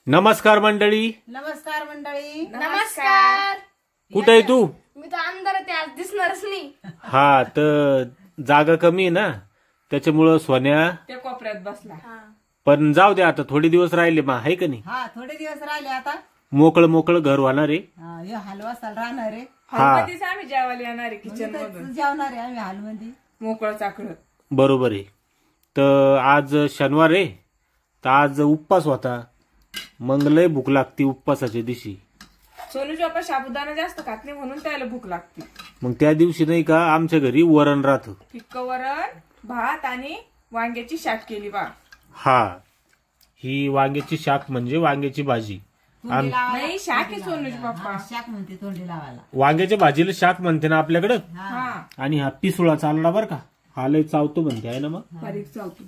नमस्कार मंडळी. नमस्कार मंडळी. नमस्कार. कुठे आहे तू? मी तर अंधारात आज दिसणारच नाही. हा तर जागा कमी आहे ना, त्याच्यामुळं सोन्या त्या कोपऱ्यात बसला. पण जाऊ दे, आता थोडे दिवस राहिले मा, आहे का नाही? हा थोडे दिवस राहिले आता. मोकळं मोकळं घर होणार आहे. हा हलवा साल राहणार आहे. हॉलमध्येच आम्ही जेवायला येणार आहे, किचन मधून जेवणार आहे आम्ही हॉलमध्ये. मोकळं चाकळं. बरोबर आहे. तर आज शनिवार आहे, तर आज उपवास होता. मग लय भूक लागती उपवासाच्या दिवशी. सोनूची बाप्पा साबुदाणा जास्त खात नाही म्हणून त्याला भूक लागते. मग त्या दिवशी नाही का आमच्या घरी वरण राहतं. फिक्क वरण, भात आणि वांग्याची शाक केली बा. हा, ही वांग्याची शाक म्हणजे वांग्याची भाजी. नाही, शाक आहे सोनूची बाप्पा. शाक म्हणते तोंडी लावायला. वांग्याच्या भाजीला शाक म्हणते ना आपल्याकडं. हा, आणि हा पिसुळा चालला बर का, हा लय चावतो म्हणते आहे ना. मग बारीक चावतो.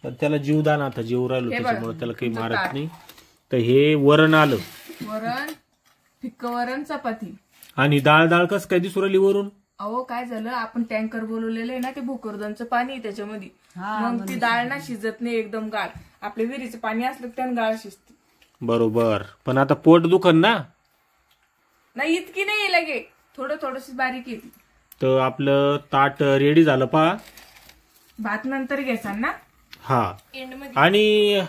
पण त्याला जीवदान, आता जीव राहिलो हे बघ, त्याच्यामुळे त्याला काही तुमचं मारत ताट. नाही. तर हे वरण आलं वरण, फिक्क वरण, चपाती. आणि डाळ डाळ कस काय दिसू राहिली वरून? अहो काय झालं, आपण टँकर बोलवलेलं आहे ना, ते भोकरदनचं पाणी आहे त्याच्यामध्ये. हा, मग ती डाळ ना शिजत नाही एकदम गाळ. आपल्या विहिरीचं पाणी असलं त्यानं गाळ शिजते. बरोबर. पण आता पोट दुखन ना. नाही इतकी नाही लगे, थोडं थोडस बारीक येते. तर आपलं ताट रेडी झालं पहा. भात नंतर घ्यायचा ना हा, एंड मध्ये. आणि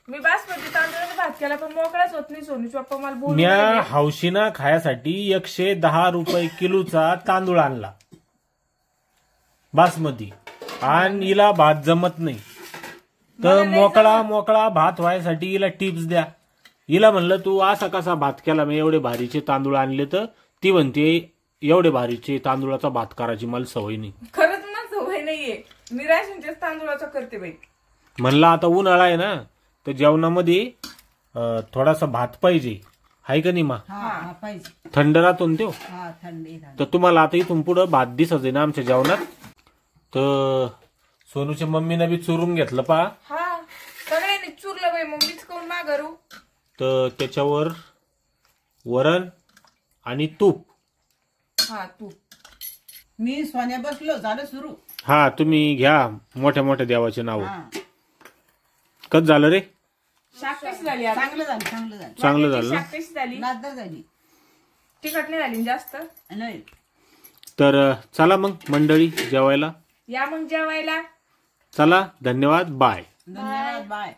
मी बासमती तांदळाचा भात केला पण मोकळाच होत नाही. सोनूचे पप्पा मला बोलून म्या राहिले. हौशीना खायासाठी 110 रुपये किलोचा तांदूळ आणला बासमती, आणि हिला भात जमत नाही. तर मोकळा मोकळा भात व्हायसाठी हिला टिप्स द्या. हिला म्हणलं तू असा कसा भात केला, मी एवढे भारीचे तांदूळ आणले. तर ती म्हणते एवढे भारीचे तांदूळाचा भात करायची मला सवय नाही. खरंच मला सवय नाहीये, मी राशनच्याच तांदूळाचा करते बाई. म्हणलं आता उन्हाळा आहे ना, तर जेवणामध्ये थोडासा भात पाहिजे, हाय का नाही मा? हा पाहिजे. थंड राहतो ना त्यो. हा थंडी. तर तुम्हाला आता इथून पुढं भात दिसत आहे ना आमच्या जेवणात. तर सोनूच्या मम्मीनं बी चुरून घेतलं पहा. हा, सगळ्यांनी चुरलं बाई, मग मीच करून माघारू. तर त्याच्यावर वरण आणि तूप. हा, तू मी सोन्या बसलो, झालं सुरू. हा, तुम्ही घ्या मोठ्या मोठ्या देवाचे नाव. हा कच झालं रे? शाक कशी झाली आता? चांगलं झालं चांगलं झालं. चांगलं झालं ना? शाक कशी झाली? नादर झाली तिखट नाही झाली ना जास्त? नाही. तर चला मग मंडळी जेवायला. या मग जेवायला. चला, धन्यवाद, बाय. धन्यवाद, बाय.